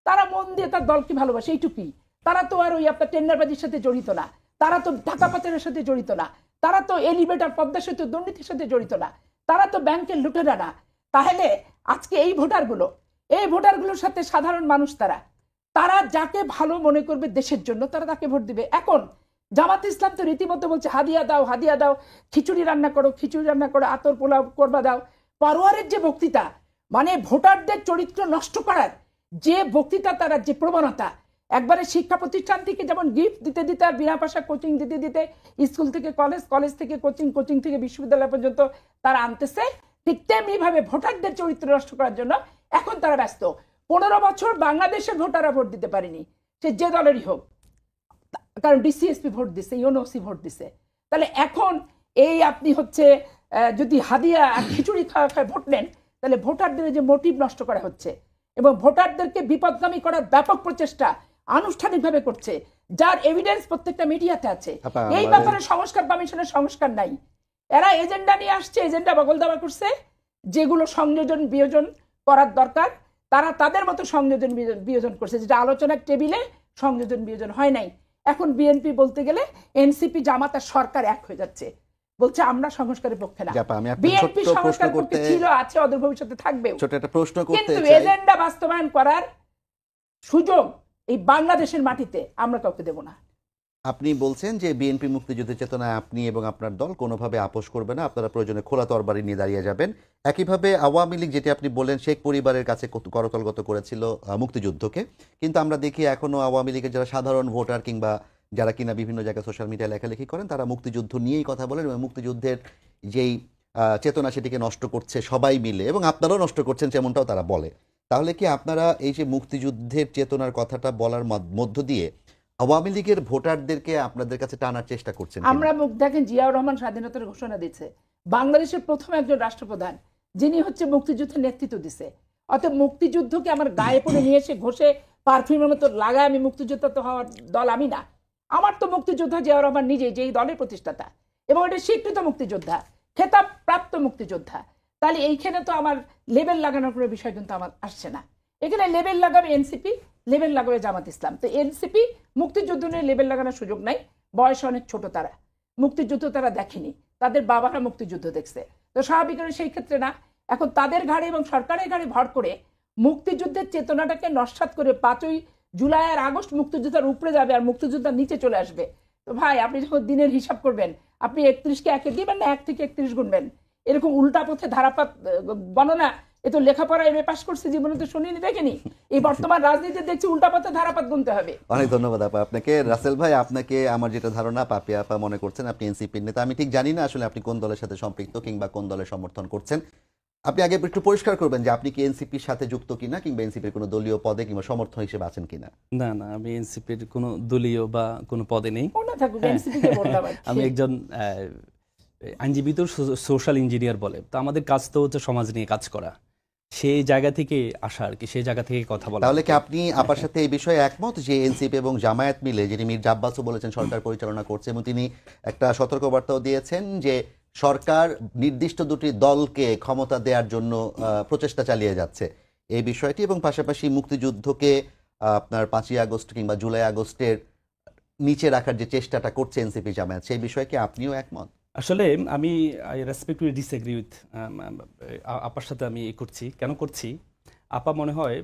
তারা মন দিয়ে তার দলকে ভালোবাসে, এইটুকুই। তারা তো আর ওই আপনার টেন্ডারবাজির সাথে জড়িত না, তারা তো টাকা পাচারের সাথে জড়িত না, তারা তো এলিভেটর পদ্মা সেতু দুর্নীতির সাথে জড়িত না, তারা তো ব্যাংকের লুটেরা না। তাহলে আজকে এই ভোটারগুলোর সাথে সাধারণ মানুষ, তারা যাকে ভালো মনে করবে দেশের জন্য, তারা তাকে ভোট দিবে। এখন জামাত ইসলাম তো রীতিমতো বলছে হাদিয়া দাও, হাদিয়া দাও, খিচুড়ি রান্না করো, আতর পোলাও করবা দাও। পারোয়ারের যে বক্তৃতা, মানে ভোটারদের চরিত্র নষ্ট করার যে বক্তৃতা, তারা যে প্রবণতা, একবারে শিক্ষা প্রতিষ্ঠান থেকে যেমন গিফট দিতে দিতে আর বিনা পয়সা কোচিং দিতে দিতে, স্কুল থেকে কলেজ, কলেজ থেকে কোচিং, কোচিং থেকে বিশ্ববিদ্যালয় পর্যন্ত তারা আনতেছে, ঠিক তেমনি ভাবে ভোটারদের চরিত্র নষ্ট করার জন্য এখন তারা ব্যস্ত। ১৫ বছর বাংলাদেশের ভোটাররা ভোট দিতে পারেনি, সে যে দলেরই হোক, কারণ ডিসিএসপি ভোট দিছে, ইউএনওসি ভোট দিছে। তাহলে এখন এই আপনি হচ্ছে যদি হাদিয়া আর খিচুড়ি খাওয়া ভোট নেন, তাহলে ভোটারদের যে মোটিভ নষ্ট করা হচ্ছে এবং ভোটারদেরকে বিপদগামী করার ব্যাপক প্রচেষ্টা আনুষ্ঠানিকভাবে করছে, যার এভিডেন্স প্রত্যেকটা মিডিয়াতে আছে। এই ব্যাপারে সংস্কার কমিশনের সংস্কার নাই। এরা এজেন্ডা নিয়ে আসছে, এজেন্ডা বগল দাবা করছে, যেগুলো সংযোজন বিয়োজন করার দরকার তারা তাদের মতো সংযোজন বিয়োজন করছে, যেটা আলোচনার টেবিলে সংযোজন বিয়োজন হয় নাই। এখন বিএনপি বলতে গেলে এনসিপি, জামাত আর সরকার এক হয়ে যাচ্ছে, বলছে আমরা সংস্কারের পক্ষে না। বিএনপি সংস্কার পক্ষে ছিল, আছে, অদূর ভবিষ্যতে থাকবে। কিন্তু এজেন্ডা বাস্তবায়ন করার সুযোগ এই বাংলাদেশের মাটিতে আমরা কাউকে দেব না। আপনি বলছেন যে বিএনপি মুক্তিযুদ্ধের চেতনায় আপনি এবং আপনার দল কোনোভাবে আপোষ করবে না, আপনারা প্রয়োজনে খোলা তরবারি নিয়ে দাঁড়িয়ে যাবেন। একইভাবে আওয়ামী লীগ, যেটি আপনি বললেন, শেখ পরিবারের কাছে করতলগত করেছিল মুক্তিযুদ্ধকে, কিন্তু আমরা দেখি এখনো আওয়ামী লীগের যারা সাধারণ ভোটার কিংবা যারা কিনা বিভিন্ন জায়গায় সোশ্যাল মিডিয়ায় লেখালেখি করেন, তারা মুক্তিযুদ্ধ নিয়েই কথা বলেন এবং মুক্তিযুদ্ধের যেই চেতনা সেটিকে নষ্ট করছে সবাই মিলে, এবং আপনারাও নষ্ট করছেন যেমনটাও তারা বলে। তাহলে কি আপনারা এই যে মুক্তিযুদ্ধের চেতনার কথাটা বলার মধ্য দিয়ে আওয়ামী লীগের ভোটারদেরকে আপনাদের কাছে টানার চেষ্টা করছেন? আমরা দেখেন, জিয়াউর রহমান স্বাধীনতার ঘোষণা দিচ্ছে, বাংলাদেশের প্রথম একজন রাষ্ট্রপ্রধান যিনি হচ্ছে মুক্তিযুদ্ধের নেতৃত্ব দিছে। অতএব মুক্তিযুদ্ধকে আমার গায়ে পড়ে নিয়ে এসে ঘষে পারফিউমের মতো লাগায় আমি মুক্তিযোদ্ধা তো হওয়ার দল আমি না। আমার তো মুক্তিযোদ্ধা জিয়াউর রহমান নিজে, যেই দলের প্রতিষ্ঠাতা এবং এটা স্বীকৃত মুক্তিযোদ্ধা, খেতাব প্রাপ্ত মুক্তিযোদ্ধা। তাহলে এইখানে তো আমার লেবেল লাগানোর কোনো বিষয় কিন্তু আমার আসছে না। এখানে লেবেল লাগাবে এনসিপি, লেবেল লাগাবে জামাত ইসলাম। তো এনসিপি মুক্তিযুদ্ধ নিয়ে লেবেল লাগানোর সুযোগ নাই, বয়স অনেক ছোট, তারা মুক্তিযুদ্ধ তারা দেখেনি, তাদের বাবারা মুক্তিযুদ্ধ দেখছে। তো স্বাভাবিক সেই ক্ষেত্রে না, এখন তাদের ঘাড়ে এবং সরকারের ঘাড়ে ভর করে মুক্তিযুদ্ধের চেতনাটাকে নস্যাৎ করে 5ই জুলাই আর আগস্ট মুক্তিযোদ্ধার উপরে যাবে আর মুক্তিযোদ্ধার নিচে চলে আসবে। তো ভাই আপনি যখন দিনের হিসাব করবেন, আপনি 31কে 1 দিবেন না 1 থেকে 31 গুনবেন? এরকম উল্টা পথে ধারাপাত বর্ণনা এ তো লেখাপড়া এমএ পাস করছে, জীবনে তো শুনিনি দেখিনি। এই বর্তমান রাজনীতি দেখছি উল্টা পথে ধারাপাত গুনতে হবে। অনেক ধন্যবাদ আপা আপনাকে। রাসেল ভাই, আপনাকে আমার যেটা ধারণা, পাপিয়া আপা মনে করছেন আপনি এনসিপির নেতা। আমি ঠিক জানি না আসলে আপনি কোন দলের সাথে সম্পৃক্ত কিংবা কোন দলের সমর্থন করছেন। আপনি আগে একটু পরিষ্কার করবেন যে আপনি কি এনসিপির সাথে যুক্ত কিনা কিংবা এনসিপির কোনো দলীয় পদে কিংবা সমর্থন হিসেবে আছেন কিনা। না না, আমি এনসিপির কোনো দলীয় বা কোনো পদে নেই। ও না থাকুক, এনসিপি কে বললাম আর কি। আমি একজন আইনজীবী, তো সোশ্যাল ইঞ্জিনিয়ার বলে, তো আমাদের কাজ তো হচ্ছে সমাজ নিয়ে কাজ করা, সেই জায়গা থেকে আসা আর কি, সেই জায়গা থেকে কথা বলা। তাহলে কি আপনি আপার সাথে এই বিষয়ে একমত যে এনসিপি এবং জামায়াত মিলে, যিনি মির্জা আব্বাসও বলেছেন সরকার পরিচালনা করছে, এবং তিনি একটা সতর্কবার্তাও দিয়েছেন যে সরকার নির্দিষ্ট দুটি দলকে ক্ষমতা দেওয়ার জন্য প্রচেষ্টা চালিয়ে যাচ্ছে, এই বিষয়টি, এবং পাশাপাশি মুক্তিযুদ্ধকে আপনার 5ই আগস্ট কিংবা জুলাই আগস্টের নিচে রাখার যে চেষ্টাটা করছে এনসিপি জামায়াত, সেই বিষয়ে কি আপনিও একমত? আসলে আমি আই রেসপেক্টফুলি ডিসএগ্রি উইথ আপার সাথে। আমি করছি কেন করছি, আপা মনে হয়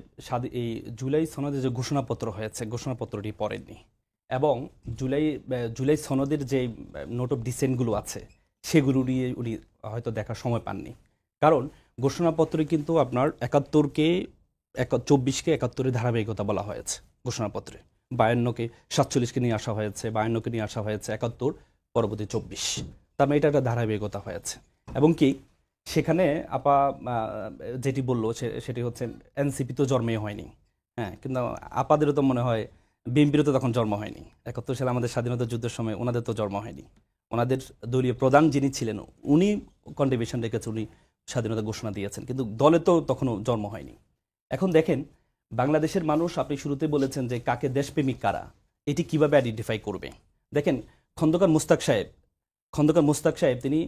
এই জুলাই সনদে যে ঘোষণাপত্র হয়েছে, ঘোষণাপত্রটি পড়েননি, এবং জুলাই সনদের যে নোট অফ ডিসেন্টগুলো আছে সেগুলো নিয়ে উনি হয়তো দেখার সময় পাননি। কারণ ঘোষণাপত্রে কিন্তু আপনার 71কে 24কে 71-এর ধারাবাহিকতা বলা হয়েছে ঘোষণাপত্রে, 52কে 47কে নিয়ে আসা হয়েছে, 52কে নিয়ে আসা হয়েছে, 71 পরবর্তী 24, তার মানে এটা একটা ধারাবাহিকতা হয়েছে। এবং কি সেখানে আপা যেটি বললো সেটি হচ্ছে এনসিপি তো জন্মই হয়নি, হ্যাঁ, কিন্তু আপাদেরও তো মনে হয়, বিএনপিরও তো তখন জন্ম হয়নি। 71 সালে আমাদের স্বাধীনতা যুদ্ধের সময় ওনাদের তো জন্ম হয়নি। ওনাদের দলীয় প্রধান যিনি ছিলেন উনি কন্ট্রিবিউশন রেখেছে, উনি স্বাধীনতা ঘোষণা দিয়েছেন, কিন্তু দলে তো তখনও জন্ম হয়নি। এখন দেখেন বাংলাদেশের মানুষ, আপনি শুরুতে বলেছেন যে কাকে দেশপ্রেমিক কারা, এটি কিভাবে আইডেন্টিফাই করবে। দেখেন খন্দকার মোস্তাক সাহেব তিনি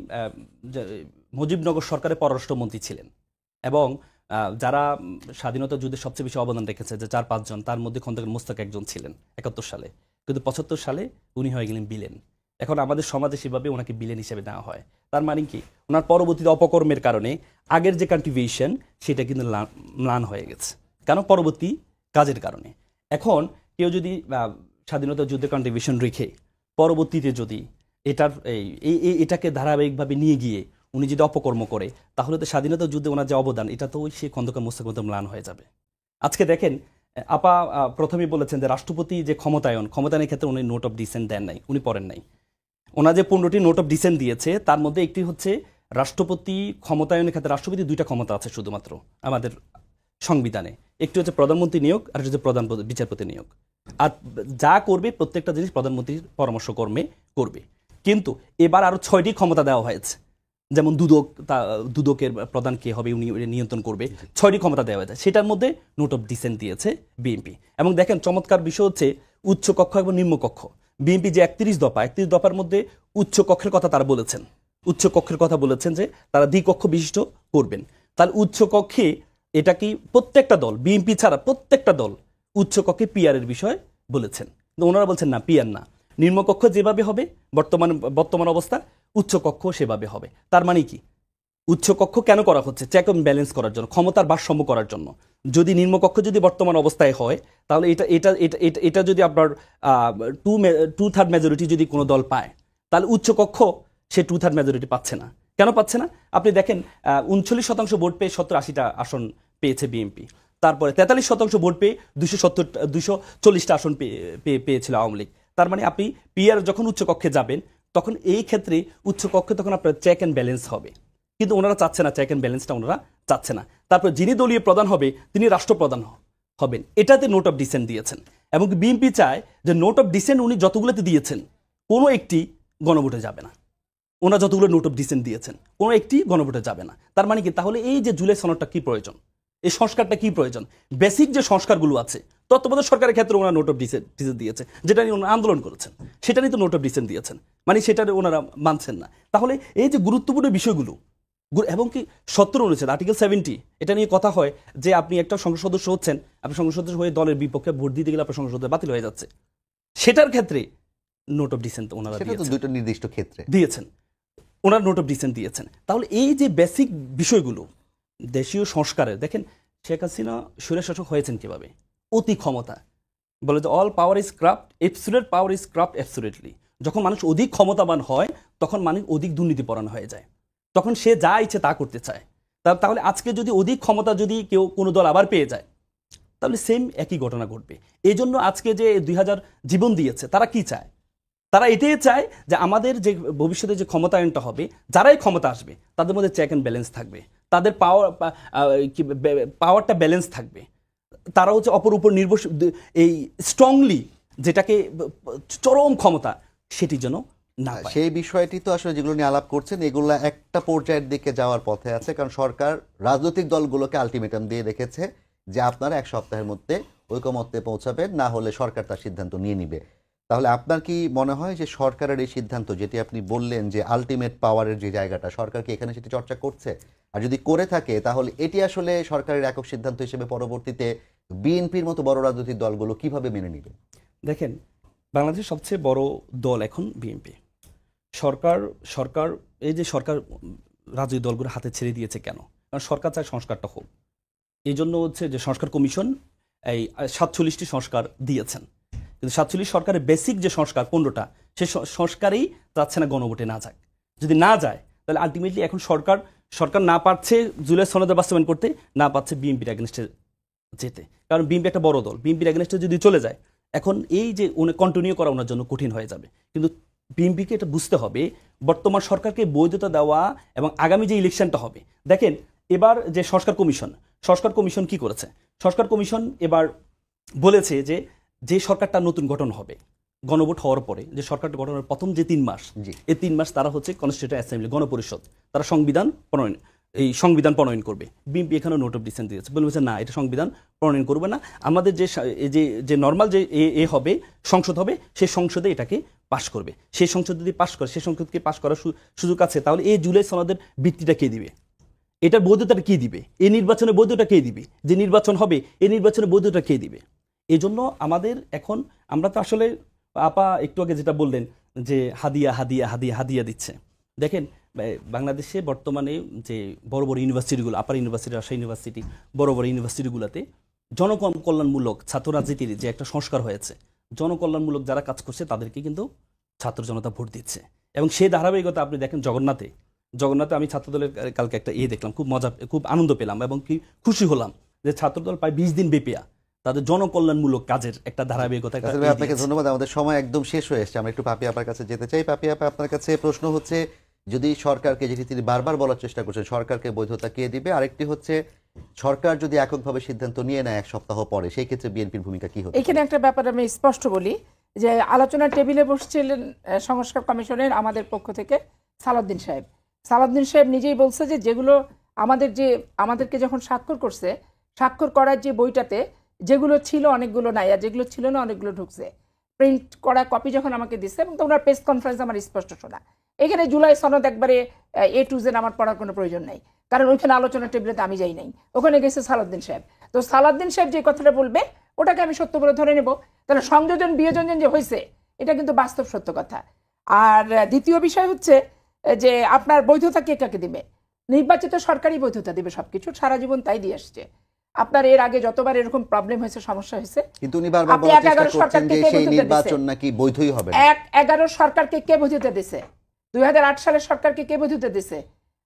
মুজিবনগর সরকারের পররাষ্ট্রমন্ত্রী ছিলেন, এবং যারা স্বাধীনতা যুদ্ধে সবচেয়ে বেশি অবদান রেখেছে যে 4-5 জন, তার মধ্যে খন্দকার মোস্তাক একজন ছিলেন 71 সালে, কিন্তু 75 সালে উনি হয়ে গেলেন বিলেন। এখন আমাদের সমাজে সেভাবে ওনাকে বিলেন হিসেবে নেওয়া হয়। তার মানে কি, ওনার পরবর্তীতে অপকর্মের কারণে আগের যে কন্ট্রিবিউশন সেটা কিন্তু ম্লান হয়ে গেছে, কেন, পরবর্তী কাজের কারণে। এখন কেউ যদি স্বাধীনতা যুদ্ধে কন্ট্রিবিউশন রেখে পরবর্তীতে যদি এটাকে ধারাবাহিকভাবে নিয়ে গিয়ে উনি যদি অপকর্ম করে, তাহলে তো স্বাধীনতা যুদ্ধে ওনার যে অবদান এটা তো সেই খন্দকার মোস্তাক মতো ম্লান হয়ে যাবে। আজকে দেখেন আপা প্রথমেই বলেছেন যে রাষ্ট্রপতি যে ক্ষমতায়নের ক্ষেত্রে উনি নোট অফ ডিসেন্ট দেন নাই, উনি পড়েন নাই। ওনার যে 15টি নোট অফ ডিসেন্ট দিয়েছে তার মধ্যে একটি হচ্ছে রাষ্ট্রপতি ক্ষমতায়নের ক্ষেত্রে, রাষ্ট্রপতি 2টা ক্ষমতা আছে শুধুমাত্র আমাদের সংবিধানে, একটি হচ্ছে প্রধানমন্ত্রী নিয়োগ আর হচ্ছে প্রধান বিচারপতি নিয়োগ। আর যা করবে প্রত্যেকটা জিনিস প্রধানমন্ত্রীর পরামর্শ করবে। কিন্তু এবার আরো 6টি ক্ষমতা দেওয়া হয়েছে, যেমন দুদকের প্রধান কে হবে উনি নিয়ন্ত্রণ করবে, 6টি ক্ষমতা দেওয়া হয়েছে। সেটার মধ্যে নোট অফ ডিসেন্ট দিয়েছে বিএনপি। এবং দেখেন চমৎকার বিষয় হচ্ছে উচ্চ কক্ষ এবং নিম্ন কক্ষ। বিএনপি যে 31 দফার মধ্যে উচ্চ কক্ষের কথা তারা বলেছেন, যে তারা দ্বিকক্ষ বিশিষ্ট করবেন। তাহলে উচ্চ কক্ষে এটা কি প্রত্যেকটা দল, বিএনপি ছাড়া প্রত্যেকটা দল উচ্চ কক্ষে পিআর এর বিষয় বলেছেন, কিন্তু ওনারা বলছেন না, পিআর না, নিম্নকক্ষ যেভাবে হবে বর্তমান অবস্থা উচ্চকক্ষ সেভাবে হবে। তার মানে কি, উচ্চকক্ষ কেন করা হচ্ছে? চেক অ্যান্ড ব্যালেন্স করার জন্য, ক্ষমতার ভারসাম্য করার জন্য। যদি নিম্নকক্ষ যদি বর্তমান অবস্থায় হয়, তাহলে এটা যদি আপনার 2/3 মেজরিটি যদি কোনো দল পায়, তাহলে উচ্চকক্ষ সে 2/3 মেজরিটি পাচ্ছে না। কেন পাচ্ছে না? আপনি দেখেন 39% ভোট পেয়ে 70-80টা আসন পেয়েছে বিএনপি। তারপরে 43% ভোট পেয়ে 240টা আসন পেয়েছিল আওয়ামী লীগ। তার মানে আপনি পিআর যখন উচ্চকক্ষে যাবেন, তখন এই ক্ষেত্রে উচ্চকক্ষে তখন আপনার চেক অ্যান্ড ব্যালেন্স হবে, কিন্তু ওনারা চাচ্ছে না, চেক অ্যান্ড ব্যালেন্সটা ওনারা চাচ্ছে না। তারপর যিনি দলীয় প্রধান হবে তিনি রাষ্ট্রপ্রধান হবেন, এটাতে নোট অফ ডিসেন্ট দিয়েছেন। এবং বিএনপি চায় যে নোট অফ ডিসেন্ট উনি যতগুলোতে দিয়েছেন কোনো একটি গণভোটে যাবে না। ওনারা যতগুলো নোট অফ ডিসেন্ট দিয়েছেন কোনো একটি গণভোটে যাবে না। তার মানে কি, তাহলে এই যে জুলাই সনদটা কি প্রয়োজন, এই সংস্কারটা কি প্রয়োজন, বেসিক যে সংস্কারগুলো আছে, তত্ত্বাবধায়ক সরকারের ক্ষেত্রে ওনারা নোট অফ ডিসেন্ট দিয়েছে, যেটা নিয়ে ওনারা আন্দোলন করেছেন, সেটা নিয়ে তো নোট অফ ডিসেন্ট দিয়েছেন, মানে সেটা ওনারা মানছেন না। তাহলে এই যে গুরুত্বপূর্ণ বিষয়গুলো, এবং কি 70 অনুচ্ছেদ আর্টিকেল 70, এটা নিয়ে কথা হয় যে আপনি একটা সংসদ সদস্য হচ্ছেন, আপনি সংসদ সদস্য হয়ে দলের বিপক্ষে ভোট দিতে গেলে আপনার সংসদ সদস্য বাতিল হয়ে যাচ্ছে, সেটার ক্ষেত্রে নোট অফ ডিসেন্ট ওনারা দুটো নির্দিষ্ট ক্ষেত্রে দিয়েছেন, ওনারা নোট অফ ডিসেন্ট দিয়েছেন। তাহলে এই যে বেসিক বিষয়গুলো দেশীয় সংস্কারের, দেখেন শেখ হাসিনা স্বৈরশাসক হয়েছেন কিভাবে? অতি ক্ষমতা, বলে যে all power is corrupt, absolute power is corrupt absolutely. যখন মানুষ অধিক ক্ষমতাবান হয় তখন মানুষ অধিক দুর্নীতিপরায়ণ হয়ে যায়, তখন সে যা ইচ্ছে তা করতে চায়। তাহলে আজকে যদি অধিক ক্ষমতা যদি কেউ কোনো দল আবার পেয়ে যায়, তাহলে সেম একই ঘটনা ঘটবে। এই জন্য আজকে যে 2000 জীবন দিয়েছে, তারা কি চায়? তারা এটাই চায় যে আমাদের যে ভবিষ্যতে যে ক্ষমতায়নটা হবে, যারাই ক্ষমতা আসবে তাদের মধ্যে চেক অ্যান্ড ব্যালেন্স থাকবে, তাদের পাওয়ারটা ব্যালেন্স থাকবে। তারা হচ্ছে অপর উপর নির্ভরশীল, এই স্ট্রংলি যেটাকে চরম ক্ষমতা সেটি যেন না পায়। সেই বিষয়টি তো আসলে যেগুলো নিয়ে আলাপ করছেন এগুলো একটা পর্যায়ের দিকে যাওয়ার পথে আছে, কারণ সরকার রাজনৈতিক দলগুলোকে আলটিমেটাম দিয়ে রেখেছে যে আপনারা 1 সপ্তাহের মধ্যে ঐকমত্যে পৌঁছাবেন, না হলে সরকার তার সিদ্ধান্ত নিয়ে নিবে। তাহলে আপনার কি মনে হয় যে সরকারের এই সিদ্ধান্ত, যেটি আপনি বললেন যে আলটিমেট পাওয়ারের যে জায়গাটা, সরকার কি এখানে সেটি চর্চা করছে? আর যদি করে থাকে তাহলে এটি আসলে সরকারের একক সিদ্ধান্ত হিসেবে পরবর্তীতে বিএনপির মতো বড় রাজনৈতিক দলগুলো কিভাবে মেনে নিবে? দেখেন, বাংলাদেশের সবচেয়ে বড় দল এখন বিএনপি। সরকার এই যে সরকার রাজনৈতিক দলগুলো হাতে ছেড়ে দিয়েছে কেন? কারণ সরকার চায় সংস্কারটা হোক। এই জন্য হচ্ছে যে সংস্কার কমিশন এই 47টি সংস্কার দিয়েছেন, কিন্তু 47 সরকারের বেসিক যে সংস্কার 15টা, সেই সংস্কারেই চাচ্ছে না গণভোটে না যাক। যদি না যায় তাহলে আলটিমেটলি এখন সরকার না পারছে জুলাই সনদের বাস্তবায়ন করতে, না পারছে বিএনপির এগেনস্টে যেতে। কারণ বিএনপি একটা বড় দল, বিএনপির এগেনস্টে যদি চলে যায় এখন এই যে কন্টিনিউ করা ওনার জন্য কঠিন হয়ে যাবে। কিন্তু বিএনপিকে এটা বুঝতে হবে, বর্তমান সরকারকে বৈধতা দেওয়া এবং আগামী যে ইলেকশনটা হবে, দেখেন এবার যে সংস্কার কমিশন কি করেছে? সংস্কার কমিশন এবার বলেছে যে সরকারটা নতুন গঠন হবে গণভোট হওয়ার পরে, যে সরকারটা গঠনের প্রথম যে 3 মাস, এই 3 মাস তারা হচ্ছে কনস্টিটিউয়েন্ট অ্যাসেম্বলি, গণপরিষদ, তারা সংবিধান প্রণয়ন করবে। বিএনপি এখানে নোট অফ ডিসেন্ট দিয়েছে, বলছে না, এটা সংবিধান প্রণয়ন করবে না, আমাদের যে নর্মাল যে হবে সংসদ হবে, সেই সংসদে এটাকে পাশ করবে। সেই সংসদ যদি পাশ করে, সেই সংসদকে পাশ করার সুযোগ আছে, তাহলে এই জুলাই সনদের ভিত্তিটা কে দিবে? এটার বৈধতাটা কে দিবে? এই নির্বাচনের বৈধতা কে দিবে? যে নির্বাচন হবে এই নির্বাচনের বৈধতা কে দিবে? এই জন্য আমাদের এখন, আমরা তো আসলে আপা একটু আগে যেটা বললেন যে হাদিয়া হাদিয়া হাদিয়া হাদিয়া দিচ্ছে। দেখেন বাংলাদেশে বর্তমানে যে বড় বড় ইউনিভার্সিটিগুলো, আপার ইউনিভার্সিটি, রাজশাহী ইউনিভার্সিটি, বড় বড় ইউনিভার্সিটিগুলোতে জনকল্যাণমূলক ছাত্র রাজনীতির যে একটা সংস্কার হয়েছে, জনকল্যাণমূলক যারা কাজ করছে তাদেরকে কিন্তু ছাত্র জনতা ভোট দিচ্ছে। এবং সেই ধারাবাহিকতা আপনি দেখেন জগন্নাথে আমি ছাত্রদলের কালকে একটা দেখলাম, খুব আনন্দ পেলাম এবং কি খুশি হলাম যে ছাত্রদল প্রায় 20 দিন ব্যাপী তাদের জনকল্যাণমূলক কাজের একটা ধারাবাহিকতা। আপনাকে ধন্যবাদ। আমাদের সময় একদম শেষ হয়ে এসেছে, আমরা একটু পাপি আপার কাছে যেতে চাই। পাপি আপা, আপনার কাছে প্রশ্ন হচ্ছে, যদি সরকারকে, যেটি তিনি বারবার বলার চেষ্টা করছেন, সরকারকে বৈধতা কে দিবে? আরেকটি হচ্ছে, সরকার যদি এককভাবে সিদ্ধান্ত নিয়ে নেয় 1 সপ্তাহ পরে, সেই ক্ষেত্রে বিএনপির ভূমিকা কি হবে? এখানে একটা ব্যাপার আমি স্পষ্ট বলি, যে আলোচনার টেবিলে বসছিলেন সংস্কার কমিশনের আমাদের পক্ষ থেকে সালাউদ্দিন সাহেব নিজেই বলছে যে যেগুলো আমাদেরকে যখন স্বাক্ষর করার যে বইটাতে যেগুলো ছিল অনেকগুলো নাই, আর যেগুলো ছিল না অনেকগুলো ঢুকছে। প্রিন্ট করা কপি যখন আমাকে দিচ্ছে, এবং তোমরা প্রেস কনফারেন্স আমার স্পষ্ট শোনা, এখানে জুলাই সনদ একবারে A to Z আমার পড়ার কোনো প্রয়োজন নাই, কারণ ওইখানে আলোচনার টেবিলেতে আমি যাই নাই, ওখানে গেছে সালাউদ্দিন সাহেব। তো সালাউদ্দিন সাহেব যে কথাটা বলবে ওটাকে আমি সত্য বলে ধরে নেব। তাহলে সংযোজন বিয়োজন যে হয়েছে এটা কিন্তু বাস্তব সত্য কথা। আর দ্বিতীয় বিষয় হচ্ছে যে আপনার বৈধতা কে কাকে দিবে? নির্বাচিত সরকারই বৈধতা দিবে সবকিছু, সারা জীবন তাই দিয়ে আসছে। আপনার এর আগে যতবার এরকম প্রবলেম হয়েছে, সমস্যা হয়েছে, কিন্তু উনি বারবার বলার চেষ্টা করছেন যে সেই নির্বাচন নাকি বৈধই হবে না। 11 সরকারকে কে বৈধতা দিয়েছে? 2008 সালের সরকারকে কে বৈধতা দিয়েছে?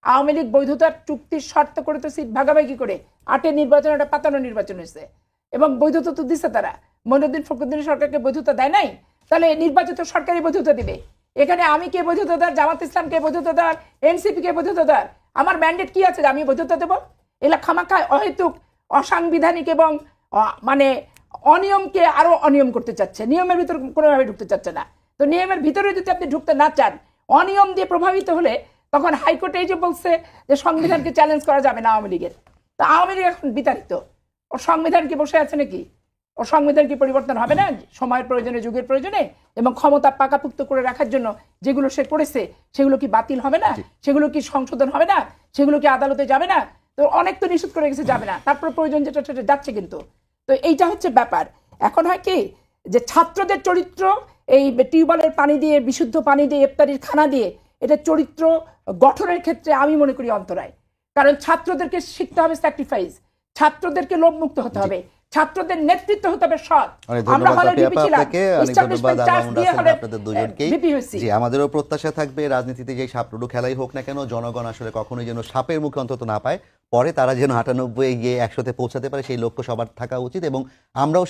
আওয়ামী লীগ বৈধতার চুক্তির শর্ত করে তো সিট ভাগাভাগি করে 8-এর নির্বাচন একটা পাতানো নির্বাচন হয়েছে, এবং বৈধতা তো দিচ্ছে তারা। মইনুদ্দিন ফখরুদ্দিন সরকারকে বৈধতা দেয় নাই, তাহলে নির্বাচিত সরকারই বৈধতা দিবে। এখানে আমি কে বৈধতা দেওয়ার, জামাত ইসলামকে বৈধতা দেওয়ার, এনসিপি কে বৈধতা দেওয়ার? আমার ম্যান্ডেট কি আছে যে আমি বৈধতা দেবো? এলা খামাখা অহেতুক অসাংবিধানিক এবং মানে অনিয়মকে আরো অনিয়ম করতে চাচ্ছে, নিয়মের ভিতর কোনোভাবে ঢুকতে চাচ্ছে না। তো নিয়মের ভিতরে যদি আপনি ঢুকতে না চান, অনিয়ম দিয়ে প্রভাবিত হলে, তখন হাইকোর্টে এই যে বলছে যে সংবিধানকে চ্যালেঞ্জ করা যাবে না আওয়ামী লীগের, তো আওয়ামী লীগ এখন বিতাড়িত, ও সংবিধান কি বসে আছে নাকি? ও সংবিধান কি পরিবর্তন হবে না সময়ের প্রয়োজনে, যুগের প্রয়োজনে? এবং ক্ষমতা পাকাপুক্ত করে রাখার জন্য যেগুলো সে করেছে সেগুলো কি বাতিল হবে না? সেগুলো কি সংশোধন হবে না? সেগুলো কি আদালতে যাবে না? তো অনেক তো নিষেধ করে গেছে, যাবে না, তারপর প্রয়োজন যেটা সেটা যাচ্ছে। কিন্তু তো এইটা হচ্ছে ব্যাপার। এখন হয় কি যে ছাত্রদের চরিত্র, এই টিউবওয়েলের পানি দিয়ে, বিশুদ্ধ পানি দিয়ে, ইফতারির খানা দিয়ে, এটা চরিত্র গঠনের ক্ষেত্রে আমি মনে করি অন্তরায়। কারণ ছাত্রদেরকে শিখতে হবে স্যাক্রিফাইস, ছাত্রদেরকে লোভমুক্ত হতে হবে, ছাত্রদের নেতৃত্ব হতে হবে সৎ। অনেক আমরা ধন্যবাদ হলে পাপিয়া ভিপি আপা ছিলাম, আপনাকে, অনেক ধন্যবাদ এস্টাবলিশমেন্ট চার্জ আলাউন দিয়ে রাসেল হলে আপনাদের দুজনকেই। ভিপি হয়েছি। জি, আমাদেরও প্রত্যাশা থাকবে রাজনীতিতে যে সাপলুডু খেলাই হোক না কেন, জনগণ আসলে কখনোই যেন সাপের মুখে অন্তত না পায়, পরে তারা যেন ৯৮ গিয়ে ১০০-তে পৌঁছাতে পারে সেই লক্ষ্য সবার থাকা উচিত এবং আমরাও